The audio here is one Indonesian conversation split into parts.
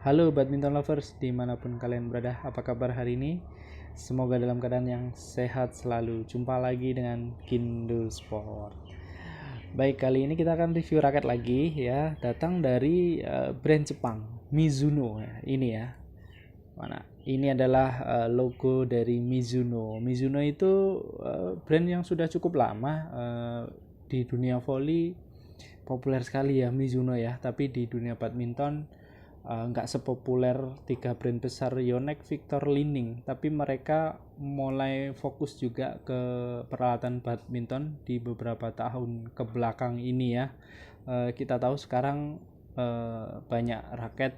Halo badminton lovers dimanapun kalian berada, apa kabar hari ini? Semoga dalam keadaan yang sehat selalu. Jumpa lagi dengan Kindle Sport. Baik, kali ini kita akan review raket lagi ya. Datang dari brand Jepang, Mizuno ya. Ini ya. Mana? Ini adalah logo dari Mizuno. Mizuno itu brand yang sudah cukup lama di dunia volley, populer sekali ya Mizuno ya. Tapi di dunia badminton nggak sepopuler tiga brand besar Yonex, Victor, Li-Ning, tapi mereka mulai fokus juga ke peralatan badminton di beberapa tahun ke belakang ini ya. Kita tahu sekarang banyak raket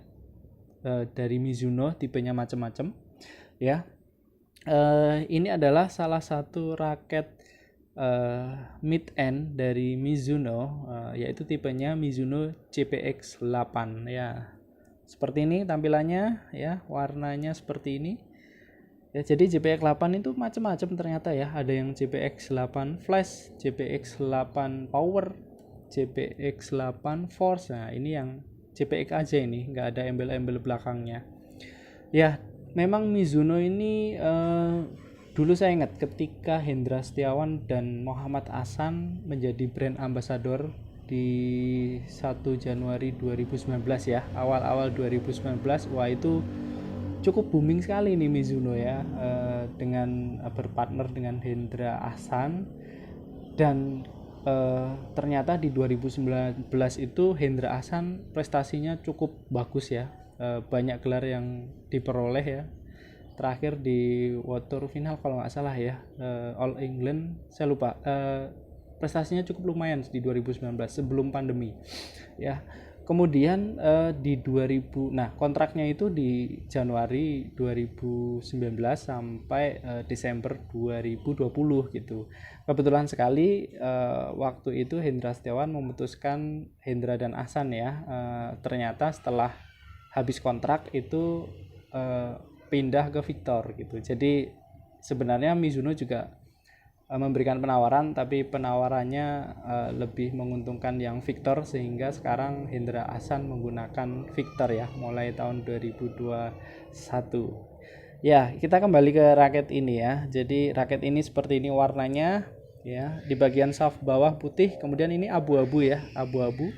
dari Mizuno, tipenya macam-macam ya. Ini adalah salah satu raket mid end dari Mizuno, yaitu tipenya Mizuno CPX 8 ya. Seperti ini tampilannya ya, warnanya seperti ini. Ya, jadi JPX 8 itu macam-macam ternyata ya. Ada yang JPX 8 Flash, JPX 8 Power, JPX 8 Force. Nah, ini yang JPX aja ini, nggak ada embel-embel belakangnya. Ya, memang Mizuno ini dulu saya ingat ketika Hendra Setiawan dan Muhammad Ahsan menjadi brand ambassador di 1 Januari 2019 ya, awal-awal 2019. Wah, itu cukup booming sekali nih Mizuno ya, dengan berpartner dengan Hendra Ahsan. Dan ternyata di 2019 itu Hendra Ahsan prestasinya cukup bagus ya, banyak gelar yang diperoleh ya. Terakhir di World Tour final kalau nggak salah ya, All England, saya lupa. Prestasinya cukup lumayan di 2019 sebelum pandemi ya. Kemudian di 2000, nah kontraknya itu di Januari 2019 sampai Desember 2020 gitu. Kebetulan sekali waktu itu Hendra Setiawan memutuskan Hendra dan Ahsan ya, ternyata setelah habis kontrak itu pindah ke Victor gitu. Jadi sebenarnya Mizuno juga memberikan penawaran, tapi penawarannya lebih menguntungkan yang Victor, sehingga sekarang Hendra Ahsan menggunakan Victor ya mulai tahun 2021. Ya, kita kembali ke raket ini ya. Jadi raket ini seperti ini warnanya ya. Di bagian shaft bawah putih, kemudian ini abu-abu ya, abu-abu.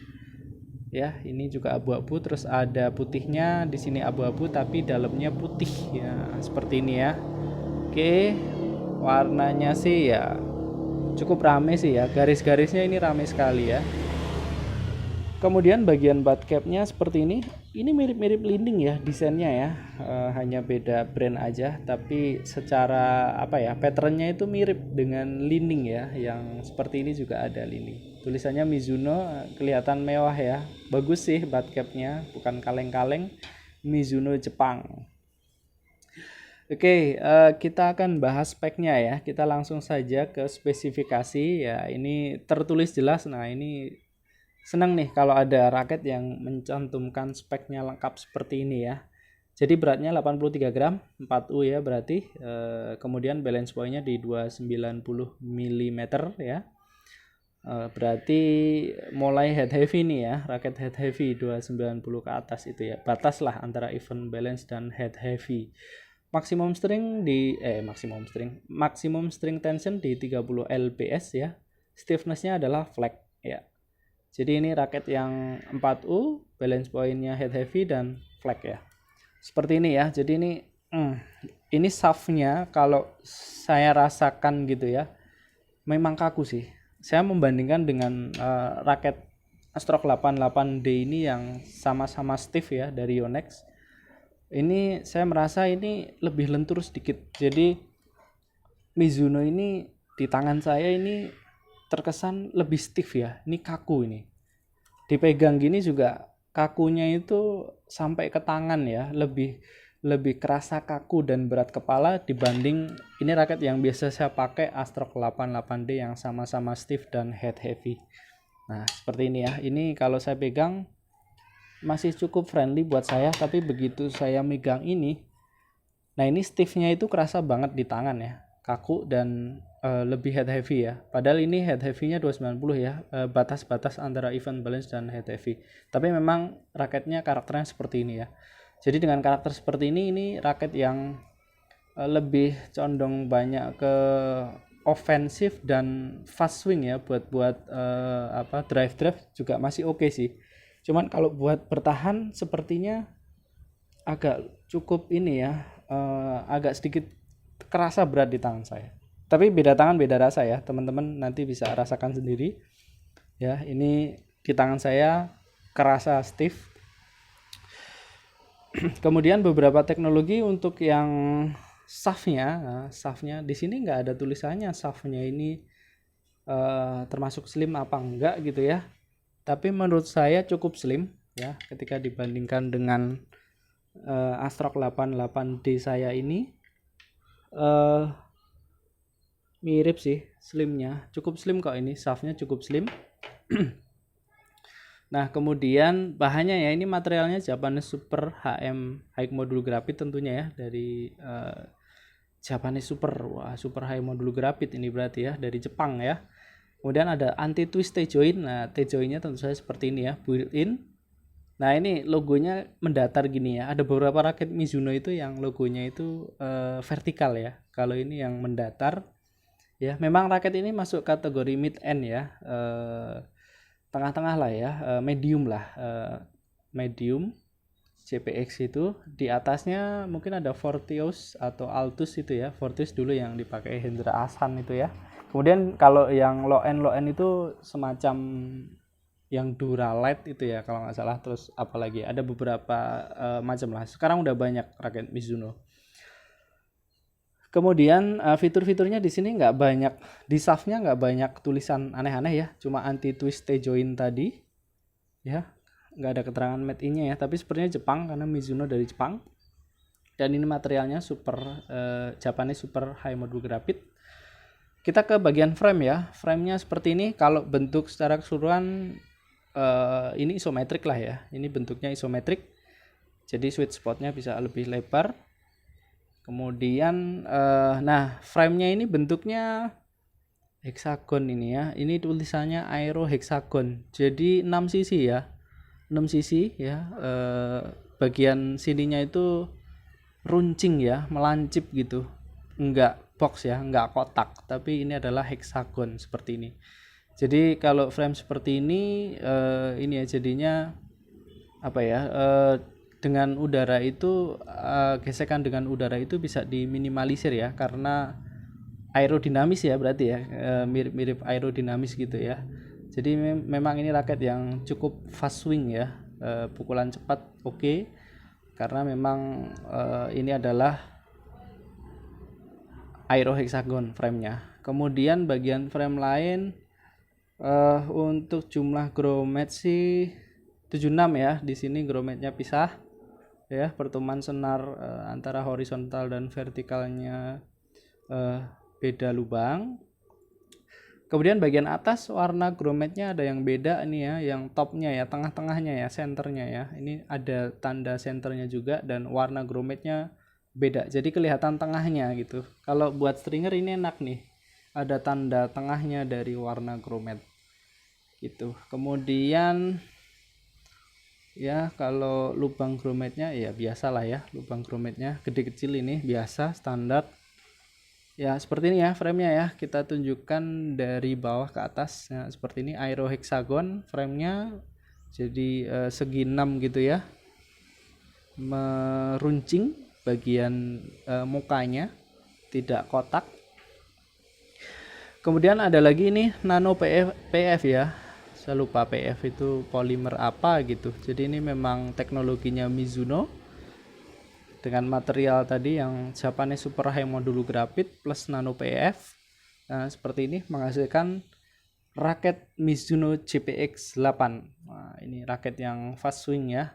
Ya, ini juga abu-abu, terus ada putihnya di sini abu-abu tapi dalamnya putih ya, seperti ini ya. Oke, warnanya sih ya cukup rame sih ya, garis-garisnya ini rame sekali ya. Kemudian bagian butt capnya seperti ini mirip-mirip Li-Ning ya desainnya ya, hanya beda brand aja, tapi secara apa ya, patternnya itu mirip dengan Li-Ning ya, yang seperti ini juga ada Li-Ning. Tulisannya Mizuno, kelihatan mewah ya, bagus sih butt capnya, bukan kaleng-kaleng, Mizuno Jepang. Oke, kita akan bahas speknya ya. Kita langsung saja ke spesifikasi ya. Ini tertulis jelas. Nah, ini senang nih kalau ada raket yang mencantumkan speknya lengkap seperti ini ya. Jadi beratnya 83 gram, 4U ya berarti. Kemudian balance point-nya di 290 mm ya. Berarti mulai head heavy nih ya, raket head heavy 290 ke atas itu ya. Batas lah antara even balance dan head heavy. Maximum string tension di 30 lbs ya. Stiffness-nya adalah flat ya. Jadi ini raket yang 4U, balance point-nya head heavy dan flat ya. Seperti ini ya. Jadi ini shaft-nya kalau saya rasakan gitu ya, memang kaku sih. Saya membandingkan dengan raket stroke 88D ini yang sama-sama stiff ya dari Yonex. Ini saya merasa ini lebih lentur sedikit. Jadi Mizuno ini di tangan saya ini terkesan lebih stiff ya. Ini kaku ini. Dipegang gini juga kakunya itu sampai ke tangan ya. Lebih kerasa kaku dan berat kepala dibanding ini raket yang biasa saya pakai, Astrock 88D yang sama-sama stiff dan head heavy. Nah, seperti ini ya. Ini kalau saya pegang masih cukup friendly buat saya, tapi begitu saya megang ini, nah ini stiffnya itu kerasa banget di tangan ya, kaku dan lebih head heavy ya. Padahal ini head heavy-nya 290 ya, batas-batas antara even balance dan head heavy. Tapi memang raketnya karakternya seperti ini ya. Jadi dengan karakter seperti ini raket yang lebih condong banyak ke ofensif dan fast swing ya, buat drive juga masih oke sih. Cuman kalau buat bertahan sepertinya agak cukup ini ya, agak sedikit kerasa berat di tangan saya. Tapi beda tangan beda rasa ya, teman-teman nanti bisa rasakan sendiri ya. Ini di tangan saya kerasa stiff. Kemudian beberapa teknologi untuk yang shaftnya di sini nggak ada tulisannya shaftnya ini termasuk slim apa enggak gitu ya. Tapi menurut saya cukup slim ya ketika dibandingkan dengan Astrock 88D saya ini. Mirip sih slimnya, cukup slim kok, ini shaftnya cukup slim. Nah kemudian bahannya ya, ini materialnya Japanese Super HM High Module Graphite tentunya ya, dari Japanese Super, wah Super High Module Graphite ini berarti ya, dari Jepang ya. Kemudian ada anti twist T-joint, nah T-jointnya tentu saja seperti ini ya, built in. Nah ini logonya mendatar gini ya, ada beberapa raket Mizuno itu yang logonya itu vertikal ya, kalau ini yang mendatar ya. Memang raket ini masuk kategori mid end ya, tengah-tengah lah ya, medium lah, medium JPX itu. Di atasnya mungkin ada Fortius atau Altus itu ya, Fortius dulu yang dipakai Hendra Ahsan itu ya. Kemudian kalau yang low end itu semacam yang Duralight itu ya kalau nggak salah. Terus apalagi ada beberapa macam lah, sekarang udah banyak raket Mizuno. Kemudian fitur-fiturnya di sini nggak banyak, di shaftnya nggak banyak tulisan aneh-aneh ya, cuma anti twist T-joint tadi ya, nggak ada keterangan made in-nya ya, tapi sepertinya Jepang karena Mizuno dari Jepang. Dan ini materialnya Japanese Super High Module Graphite. Kita ke bagian frame ya, framenya seperti ini. Kalau bentuk secara keseluruhan ini isometrik lah ya, ini bentuknya isometrik, jadi sweet spotnya bisa lebih lebar. Kemudian nah framenya ini bentuknya hexagon ini ya, ini tulisannya Aero Hexagon, jadi 6 sisi ya, 6 sisi ya. Bagian sininya itu runcing ya, melancip gitu, enggak box ya, enggak kotak, tapi ini adalah hexagon seperti ini. Jadi kalau frame seperti ini ya jadinya apa ya, dengan udara itu gesekan dengan udara itu bisa diminimalisir ya, karena aerodinamis ya berarti ya, mirip-mirip aerodinamis gitu ya. Jadi memang ini raket yang cukup fast swing ya, pukulan cepat oke, karena memang ini adalah Aero Hexagon framenya. Kemudian bagian frame lain untuk jumlah grommet sih 76 ya, di sini grommetnya pisah ya, pertemuan senar antara horizontal dan vertikalnya beda lubang. Kemudian bagian atas warna grommetnya ada yang beda nih ya, yang topnya ya, tengah-tengahnya ya, senternya ya, ini ada tanda senternya juga, dan warna grommetnya beda, jadi kelihatan tengahnya gitu. Kalau buat stringer ini enak nih, ada tanda tengahnya dari warna grommet gitu. Kemudian ya kalau lubang grommetnya ya biasalah ya, lubang grommetnya gede kecil, ini biasa standar ya. Seperti ini ya framenya ya, kita tunjukkan dari bawah ke atas ya, seperti ini Aero Hexagon framenya, jadi segi 6 gitu ya, meruncing bagian mukanya, tidak kotak. Kemudian ada lagi ini nano PF ya, saya lupa PF itu polimer apa gitu. Jadi ini memang teknologinya Mizuno dengan material tadi yang Japanese Super High Module Graphite plus nano PF. Nah, seperti ini menghasilkan raket Mizuno JPX 8. Nah, ini raket yang fast swing ya.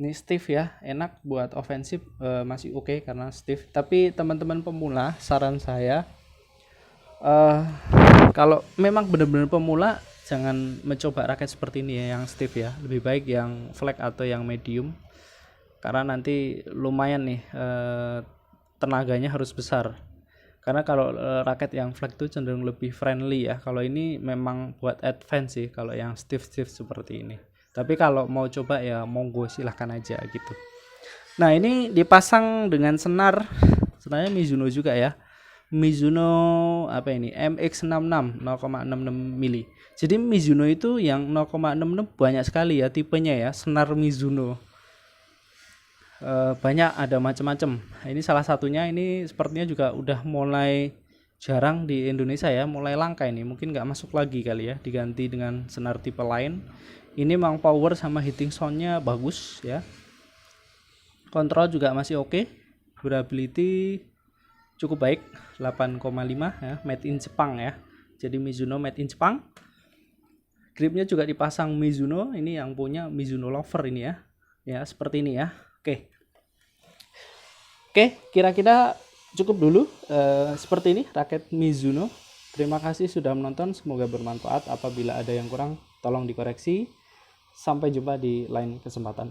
Ini stiff ya, enak buat ofensif, masih oke karena stiff. Tapi teman-teman pemula, saran saya kalau memang benar-benar pemula, jangan mencoba raket seperti ini ya, yang stiff ya. Lebih baik yang flat atau yang medium, karena nanti lumayan nih tenaganya harus besar. Karena kalau raket yang flat itu cenderung lebih friendly ya. Kalau ini memang buat advance sih, kalau yang stiff seperti ini. Tapi kalau mau coba ya monggo, silahkan aja gitu. Nah, ini dipasang dengan senarnya Mizuno juga ya. Mizuno apa ini? MX66 0,66 mili. Jadi Mizuno itu yang 0,66 banyak sekali ya tipenya ya, senar Mizuno. Banyak, ada macam-macam. Ini salah satunya, ini sepertinya juga udah mulai jarang di Indonesia ya, mulai langka ini, mungkin nggak masuk lagi kali ya, diganti dengan senar tipe lain. Ini memang power sama hitting soundnya bagus ya, kontrol juga masih oke, durability cukup baik, 8,5 ya, made in Jepang ya, jadi Mizuno made in Jepang. Gripnya juga dipasang Mizuno, ini yang punya Mizuno lover ini ya seperti ini ya. Oke, kira-kira cukup dulu seperti ini raket Mizuno. Terima kasih sudah menonton, semoga bermanfaat. Apabila ada yang kurang tolong dikoreksi. Sampai jumpa di lain kesempatan.